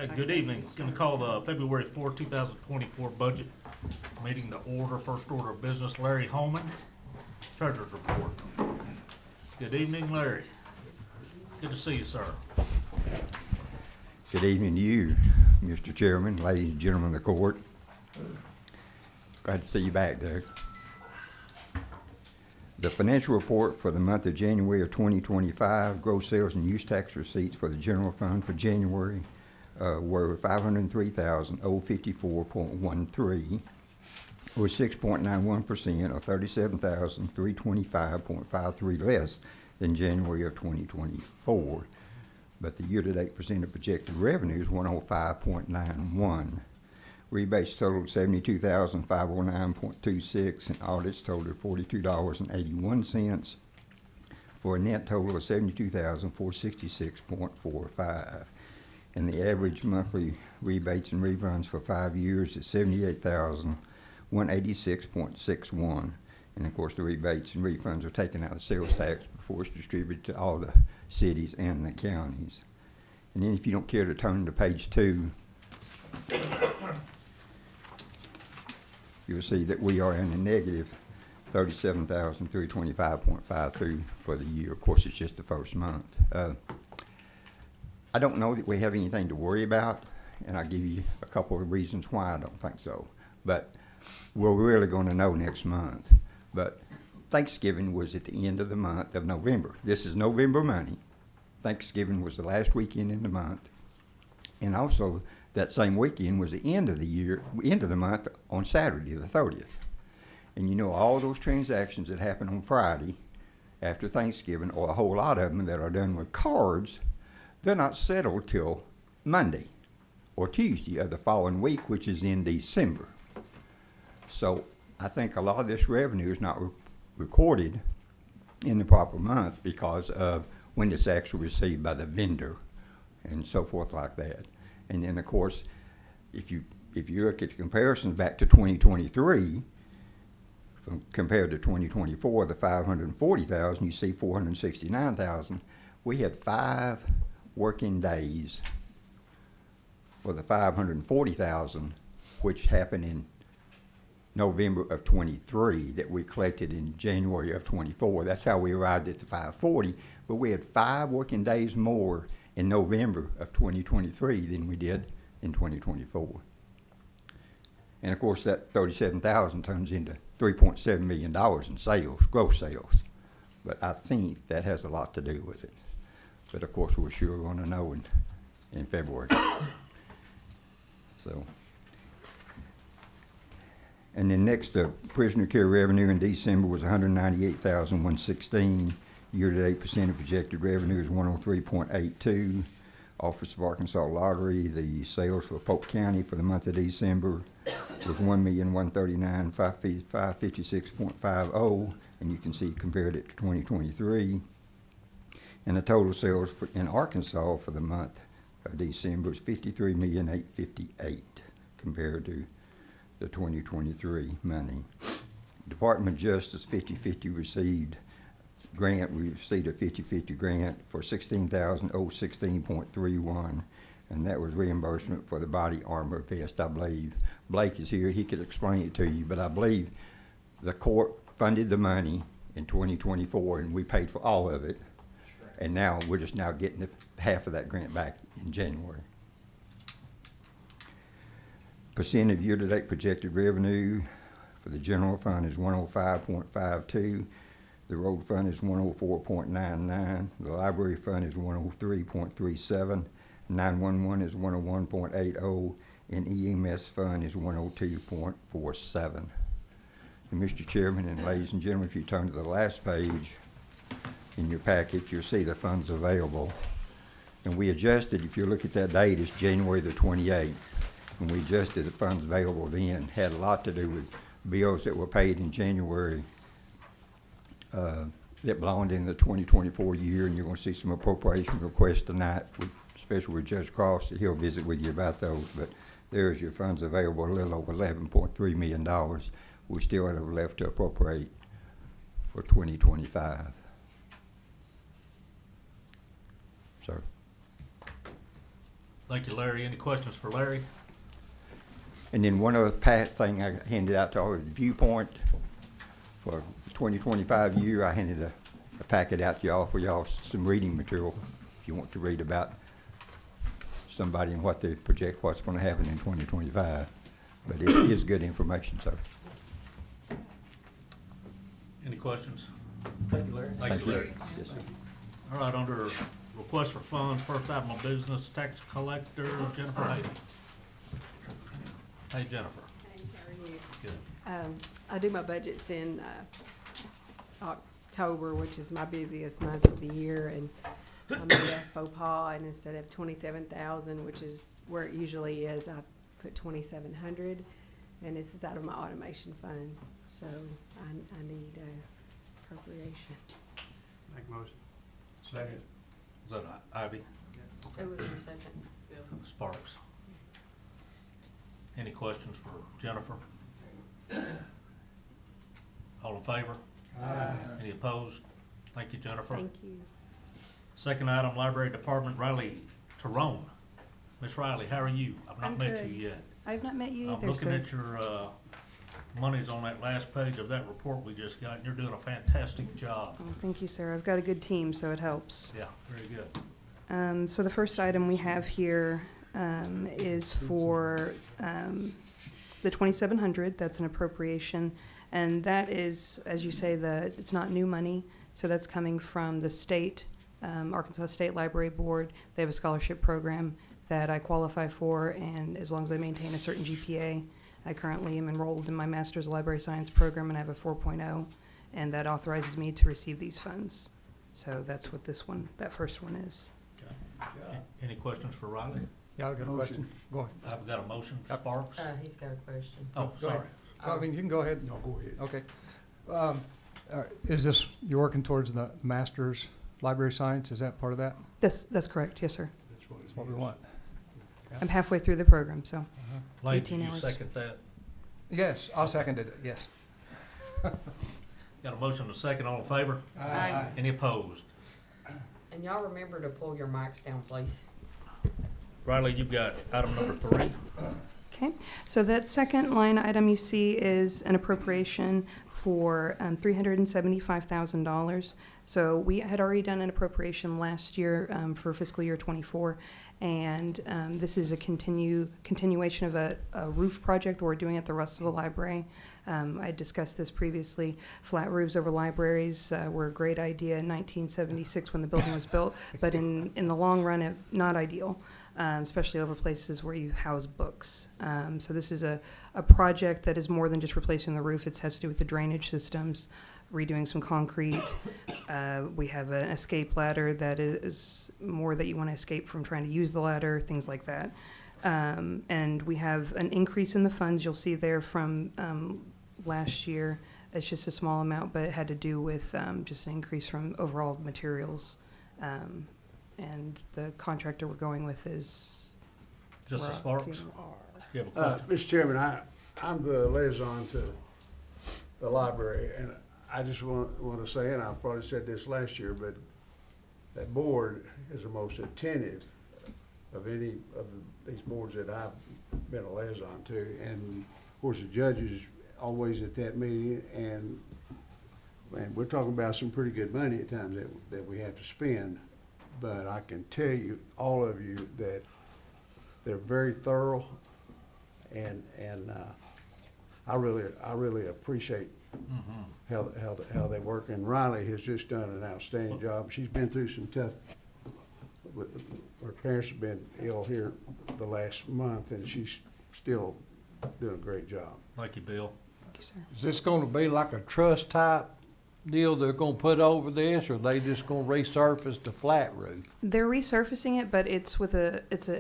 Good evening. Going to call the February 4, 2024 budget meeting to order. First order of business, Larry Holman, Treasurer's Report. Good evening, Larry. Good to see you, sir. Good evening to you, Mr. Chairman, ladies and gentlemen of the court. Glad to see you back, Doug. The financial report for the month of January of 2025, gross sales and use tax receipts for the general fund for January were $503,054.13, or 6.91%, or $37,325.53 less than January of 2024. But the year-to-date presented projected revenue is 105.91. Rebates totaled $72,509.26, and audits totaled $42.81, for a net total of $72,466.45. And the average monthly rebates and refunds for 5 years is $78,186.61. And of course, the rebates and refunds are taken out of sales tax before it's distributed to all the cities and the counties. And then if you don't care to turn to page 2, you'll see that we are in a negative $37,325.53 for the year. Of course, it's just the first month. I don't know that we have anything to worry about, and I'll give you a couple of reasons why I don't think so. But we're really going to know next month. But Thanksgiving was at the end of the month of November. This is November money. Thanksgiving was the last weekend in the month. And also, that same weekend was the end of the month on Saturday, the 30th. And you know, all those transactions that happen on Friday after Thanksgiving, or a whole lot of them that are done with cards, they're not settled till Monday or Tuesday of the following week, which is in December. So I think a lot of this revenue is not recorded in the proper month because of when it's actually received by the vendor and so forth like that. And then, of course, if you look at the comparisons back to 2023, compared to 2024, the 540,000, you see 469,000. We had 5 working days for the 540,000, which happened in November of 23, that we collected in January of 24. That's how we arrived at the 540. But we had 5 working days more in November of 2023 than we did in 2024. And of course, that 37,000 turns into $3.7 million in sales, gross sales. But I think that has a lot to do with it. But of course, we're sure going to know in February. So, and then next, prisoner care revenue in December was $198,116. Year-to-date percentage projected revenue is 103.82. Office of Arkansas Lottery, the sales for Polk County for the month of December was $1,139,556.50, and you can see compared it to 2023. And the total sales in Arkansas for the month of December is $53,858,000 compared to the 2023 money. Department of Justice 50/50 received grant. We received a 50/50 grant for $16,016.31, and that was reimbursement for the body armor vest. I believe Blake is here. He could explain it to you, but I believe the court funded the money in 2024, and we paid for all of it. And now we're just now getting half of that grant back in January. Percent of year-to-date projected revenue for the general fund is 105.52. The road fund is 104.99. The library fund is 103.37. 911 is 101.80. And EMS fund is 102.47. And Mr. Chairman and ladies and gentlemen, if you turn to the last page in your package, you'll see the funds available. And we adjusted, if you look at that date, it's January the 28th. And we adjusted the funds available then. Had a lot to do with bills that were paid in January that belonged in the 2024 year, and you're going to see some appropriation requests tonight, especially with Judge Cross. He'll visit with you about those. But there's your funds available, a little over $11.3 million. We still have left to appropriate for 2025. Sir. Thank you, Larry. Any questions for Larry? And then one other thing I handed out to all of the Viewpoint for the 2025 year, I handed a packet out to y'all for y'all, some reading material, if you want to read about somebody and what they project, what's gonna happen in 2025. But it is good information, so. Any questions? Thank you, Larry. Thank you, Larry. Yes, sir. All right, under request for funds, first item of business, tax collector Jennifer Hayden. Hey, Jennifer. Hey, how are you? Good. I do my budgets in October, which is my busiest month of the year, and I made a faux pas, and instead of 27,000, which is where it usually is, I put 2,700, and this is out of my automation fund, so I need appropriation. Make a motion. Second. Is that Ivy? Who was your second? Sparks. Any questions for Jennifer? All in favor? Aye. Any opposed? Thank you, Jennifer. Thank you. Second item, Library Department, Riley Tyrone. Miss Riley, how are you? I've not I'm met you good. yet. I've not met you I'm either, looking sir. at your, monies on that last page of that report we just got, and you're doing a fantastic job. Oh, thank you, sir. I've got a good team, so it helps. Yeah, very good. So the first item we have here is for the 2,700. That's an appropriation, and that is, as you say, it's not new money. So that's coming from the state, Arkansas State Library Board. They have a scholarship program that I qualify for, and as long as I maintain a certain GPA, I currently am enrolled in my Master's of Library Science program and I have a 4.0, and that authorizes me to receive these funds. So that's what that first one is. Any questions for Riley? Yeah, I got a question. Go ahead. I've got a motion, Sparks. He's got a question. Oh, Go ahead. sorry. I mean, you can go ahead. No, go ahead. Okay. Is this, you're working towards the Master's Library Science? Is that part of that? That's correct, yes, sir. That's what we want. I'm halfway through the program, so. Lane, did 18 you hours. second that? Yes, I'll second it, yes. Got a motion and a second, all in favor? Aye. Any opposed? And y'all remember to pull your mics down, please. Riley, you've got item number 3. Okay, so that second line item you see is an appropriation for $375,000. So we had already done an appropriation last year for fiscal year '24, and this is a continuation of a roof project we're doing at the Russellville Library. I discussed this previously. Flat roofs over libraries were a great idea in 1976 when the building was built, but in the long run, not ideal. Especially over places where you house books. So this is a project that is more than just replacing the roof. It has to do with the drainage systems, redoing some concrete. We have an escape ladder that is more that you want to escape from trying to use the ladder, things like that. And we have an increase in the funds you'll see there from last year. It's just a small amount, but it had to do with just an increase from overall materials. And the contractor we're going with is Just a Rock Sparks? QR. You have a question? Mr. Chairman, I'm the liaison to the library, and I just want to say, and I probably said this last year, but that board is the most attentive of any of these boards that I've been a liaison to. And of course, the judge is always at that meeting, and we're talking about some pretty good money at times that we have to spend. But I can tell you, all of you, that they're very thorough, and I really appreciate how they work. And Riley has just done an outstanding job. She's been through some tough. Her parents have been ill here the last month, and she's still doing a great job. Thank you, Bill. Thank you, sir. Is this gonna be like a truss type deal they're gonna put over this, or they just gonna resurface the flat roof? They're resurfacing it, but it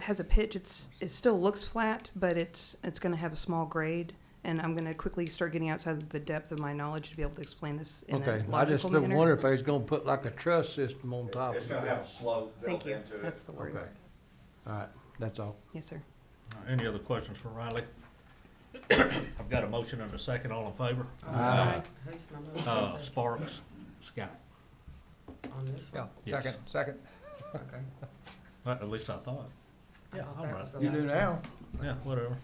has a pitch. It still looks flat, but it's going to have a small grade. And I'm going to quickly start getting outside of the depth of my knowledge to be able to explain this in Okay, a I just logical manner. wonder if they's gonna put like a truss system on top It's of gonna it. have a slope Thank built you. into it. That's the word. Okay, all right, that's all. Yes, sir. All right, any other questions for Riley? I've got a motion and a second, all in favor? Who's my motion? Sparks, Scott. On this Yeah, one? Yes. second. Okay. Well, at least I thought. Yeah, all That right. was the You do last one. now. Yeah, whatever.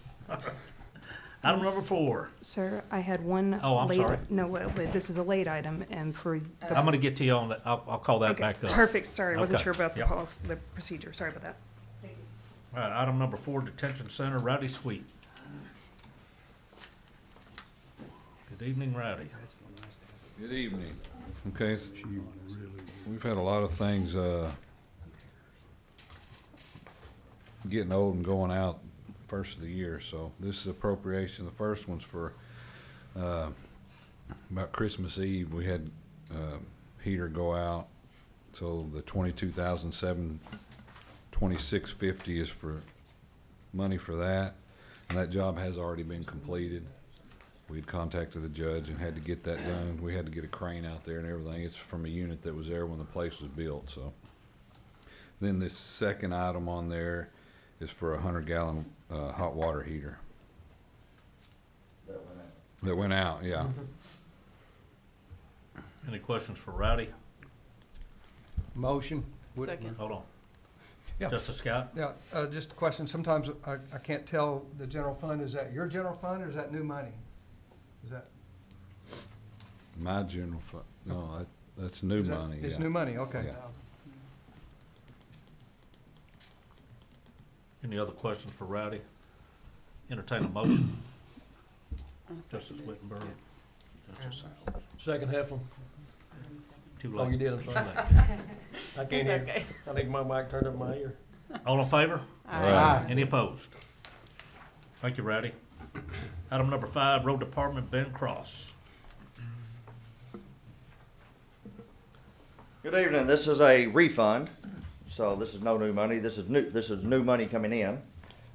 Item number 4. Sir, I had one. Oh, I'm late- sorry. No, wait, this is a late item, and for the. I'm gonna get to you on that. I'll call that Okay, back up. perfect, sorry, I wasn't Okay, sure about the yep. policy, the procedure, sorry about that. All right, item number 4, detention center, Rowdy Sweet. Good evening, Rowdy. Good evening. Okay, we've had a lot of things, getting old and going out first of the year, so this is appropriation. The first one's for, about Christmas Eve, we had, heater go out. So the 2650 is for money for that, and that job has already been completed. We'd contacted the judge and had to get that done. We had to get a crane out there and everything. It's from a unit that was there when the place was built, so. Then the second item on there is for a 100-gallon, hot water heater. That went out, yeah. Any questions for Rowdy? Motion. Second. Hold on. Yeah. Justice Scott? Yeah, just a question. Sometimes I can't tell the general fund, is that your general fund or is that new money? Is that? My general fund, no, that's new is that- money, It's yeah. new money, okay. Yeah. Any other questions for Rowdy? Entertain a motion. I'll Justice second it. Wittenberg. Justice Sowers. Second Heflin. Too Oh, late. you did, I'm Too sorry. late. I can't hear. I think my mic turned up in my ear. All in favor? Right. Any opposed? Thank you, Rowdy. Item number 5, Road Department, Ben Cross. Good evening. This is a refund, so this is no new money. This is new money coming in.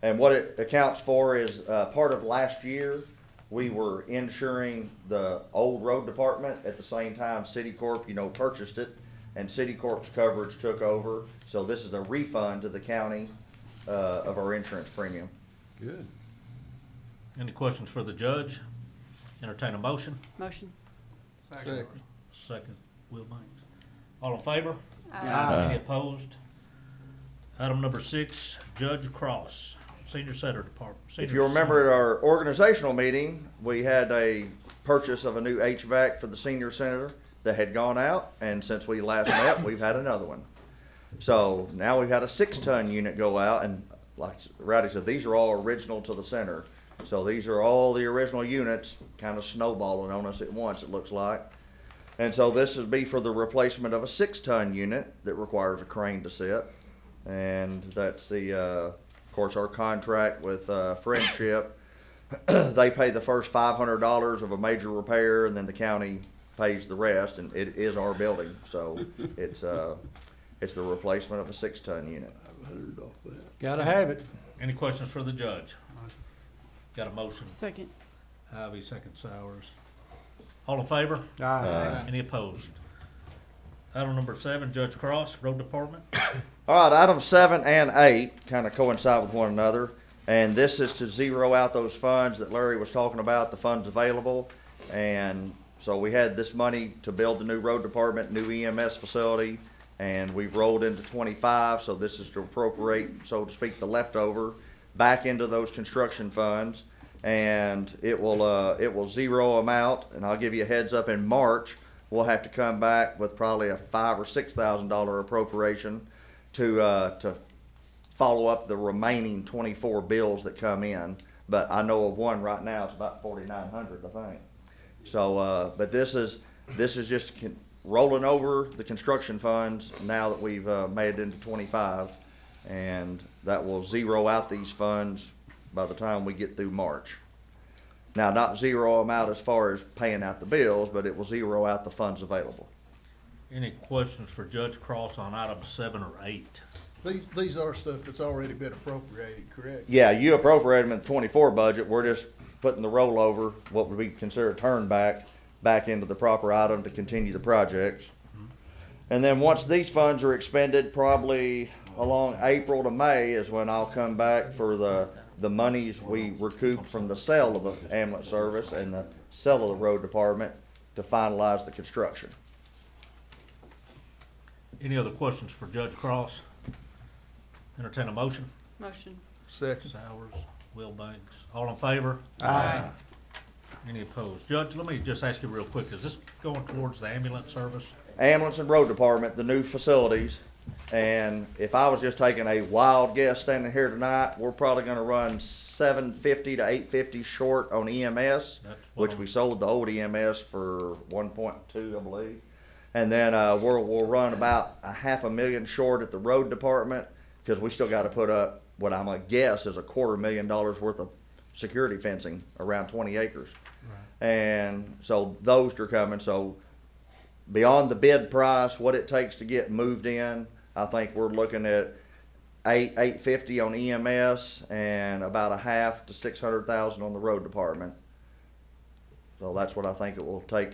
And what it accounts for is, part of last year, we were insuring the old road department. At the same time, City Corp, purchased it, and City Corp's coverage took over. So this is a refund to the county, of our insurance premium. Good. Any questions for the judge? Entertain a motion. Motion. Second, Will Banks. All in favor? Aye. Any opposed? Item number 6, Judge Cross, Senior Setter Department. If Senior you remember Setter. at our organizational meeting, we had a purchase of a new HVAC for the senior senator that had gone out, and since we last met, we've had another one. So now we've had a 6-ton unit go out, and like Rowdy said, these are all original to the center. So these are all the original units kind of snowballing on us at once, it looks like. And so this would be for the replacement of a 6-ton unit that requires a crane to sit. And that's the, of course, our contract with Friendship. They pay the first $500 of a major repair, and then the county pays the rest, and it is our building. So it's the replacement of a 6-ton unit. Gotta have it. Any questions for the judge? Got a motion. Second. Ivy, second Sowers. All in favor? Aye. Any opposed? Item number 7, Judge Cross, Road Department. All right, items 7 and 8 kind of coincide with one another, and this is to zero out those funds that Larry was talking about, the funds available. And so we had this money to build the new road department, new EMS facility, and we've rolled into 25, so this is to appropriate, so to speak, the leftover back into those construction funds. And it will zero them out, and I'll give you a heads up, in March, we'll have to come back with probably a $5,000 or $6,000 appropriation to follow up the remaining 24 bills that come in. But I know of one right now, it's about 4,900, I think. So, but this is just rolling over the construction funds now that we've made it into 25, and that will zero out these funds by the time we get through March. Now, not zero them out as far as paying out the bills, but it will zero out the funds available. Any questions for Judge Cross on items 7 or 8? These are stuff that's already been appropriated, correct? Yeah, you appropriate them in the 24 budget. We're just putting the rollover, what would be considered turn back into the proper item to continue the projects. And then once these funds are expended, probably along April to May is when I'll come back for the monies we recouped from the sale of the ambulance service and the sale of the road department to finalize the construction. Any other questions for Judge Cross? Entertain a motion. Motion. Second. Sowers, Wilbanks. All in favor? Aye. Any opposed? Judge, let me just ask you real quick, is this going towards the ambulance service? Ambulance and road department, the new facilities, and if I was just taking a wild guess standing here tonight, we're probably gonna run $750 to $850 short on EMS, That's what which we sold the old EMS for 1.2, I believe. And then, we'll run about a $500,000 short at the road department, cause we still gotta put up what I'm gonna guess is $250,000 worth of security fencing around 20 acres. And so those are coming, so beyond the bid price, what it takes to get moved in, I think we're looking at $850 on EMS and about a half to $600,000 on the road department. So that's what I think it will take,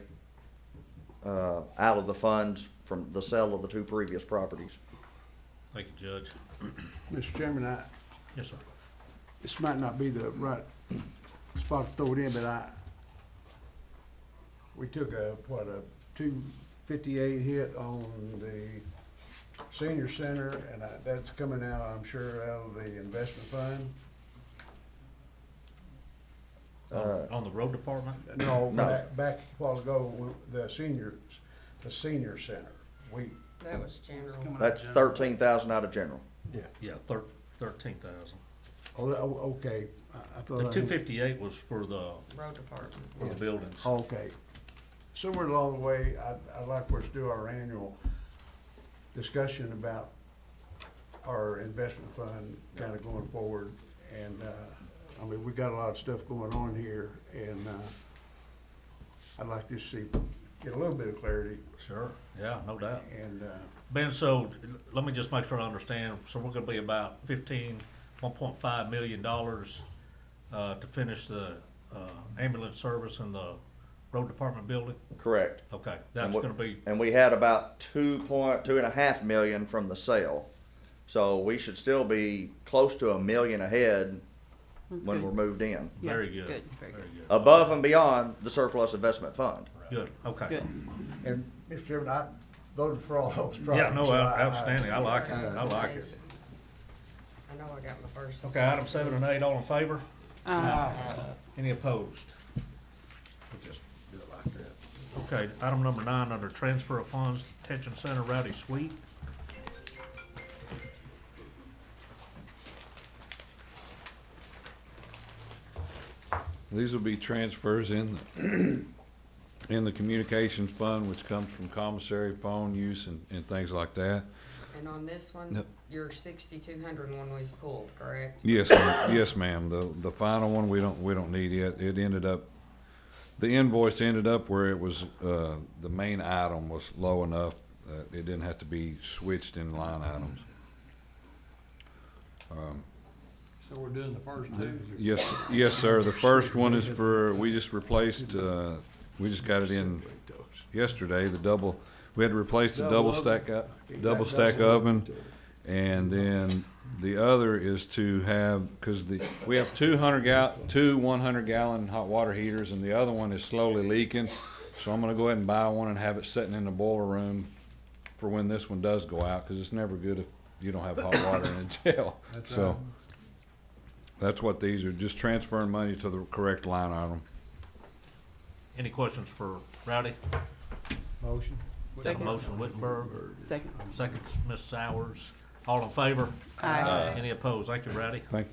out of the funds from the sale of the two previous properties. Thank you, Judge. Mr. Chairman, Yes, sir. this might not be the right spot to throw it in, but we took a 258 hit on the senior center, and that's coming out, I'm sure, out of the investment fund. On the road department? No, No. back a while ago, the senior center, That was general. That's 13,000 out of general. Yeah, 13,000. okay, I thought. The 258 was for the Road department. buildings. Okay. Somewhere along the way, I'd like for us to do our annual discussion about our investment fund kind of going forward. And, I mean, we got a lot of stuff going on here, and, I'd like to see, get a little bit of clarity, Sure, yeah, no doubt. and, Ben, so let me just make sure I understand. So we're gonna be about $1.5 million to finish the ambulance service in the road department building? Correct. Okay, that's And what- gonna be, And we had about 2.5 million from the sale. So we should still be close to $1 million ahead That's when good. we're moved in. Yeah, very good. Good, very good. Above and beyond the surplus investment fund. Good, okay. Good. and, Mr. Chairman, I voted for all those projects. Yeah, no, so outstanding. I like it. I like it. I know I got my first. and Okay, item second. 7 and 8, all in favor? Aye. Any opposed? We'll just do it like that. Okay, item number 9, under transfer of funds, detention center rowdy suite. These will be transfers in, in the communications fund, which comes from commissary phone use and things like that. And on this one, Yep. your 6,200 one was pulled, correct? Yes, yes, ma'am. The final one, we don't need yet. It ended up, the invoice ended up where it was, the main item was low enough that it didn't have to be switched in line items. So we're doing the first two? Yes, sir. The first one is for, we just replaced, we just got it in yesterday, we had to replace the double stack oven. And then the other is to have, cause we have two 100-gallon hot water heaters, and the other one is slowly leaking. So I'm gonna go ahead and buy one and have it sitting in the boiler room for when this one does go out, cause it's never good if you don't have hot water in a jail. That's So, right. that's what these are, just transferring money to the correct line item. Any questions for Rowdy? Motion. Got a Second. motion, Wittenberg, Second. second, Ms. Sowers. All in favor? Aye. Any opposed? Thank you, Rowdy. Thank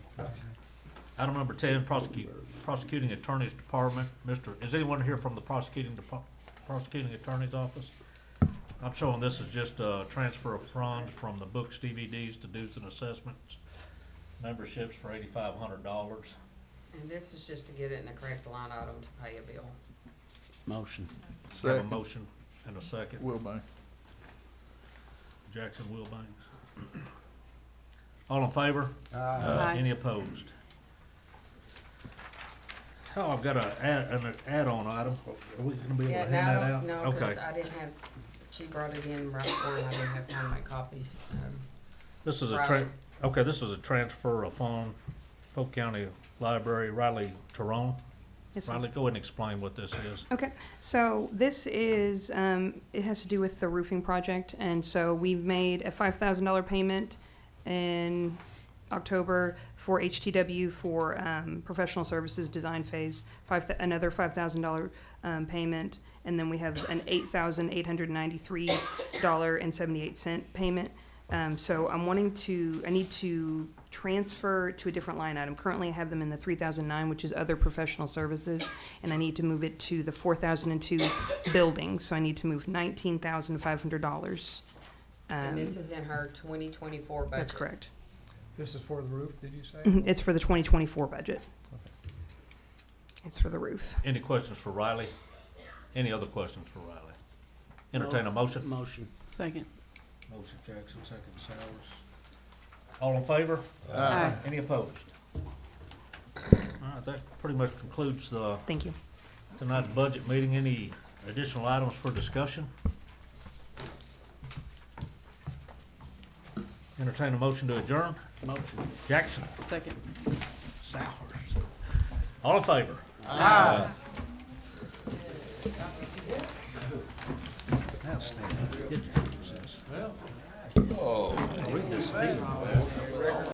Item number 10, prosecuting attorney's department. Is anyone here from the prosecuting attorney's office? I'm showing this is just a transfer of funds from the books, DVDs to dues and assessments, memberships for $8,500. And this is just to get it in the correct line item to pay a bill. Motion. We have a Second. motion and a second. Wilbank. Jackson Wilbanks. All in favor? Aye. Any opposed? Oh, I've got an add-on item. Are we gonna be able Yeah, to hand that out? no, because Okay. I didn't have, she brought it in right before and I didn't have time to make copies. This is a Riley. this is a transfer of fund, Polk County Library, Riley Tyrone. Yes, sir. Riley, go ahead and explain what this is. Okay, so this is, it has to do with the roofing project, and so we've made a $5,000 payment in October for HTW for professional services design phase, another $5,000 payment, and then we have an $8,893.78 payment. So I need to transfer to a different line item. Currently, I have them in the 3009, which is other professional services, and I need to move it to the 4002 building. So I need to move $19,500. And this is in her 2024 budget. That's correct. This is for the roof, did you say? It's for the 2024 budget. It's for the roof. Any questions for Riley? Any other questions for Riley? Entertain a motion? Motion. Second. Motion Jackson, second Sowers. All in favor? Aye. Any opposed? All right, that pretty much concludes Thank you. tonight's budget meeting. Any additional items for discussion? Entertain a motion to adjourn. Motion. Jackson, Second. Sowers. All in favor? Outstanding. Good job, sis.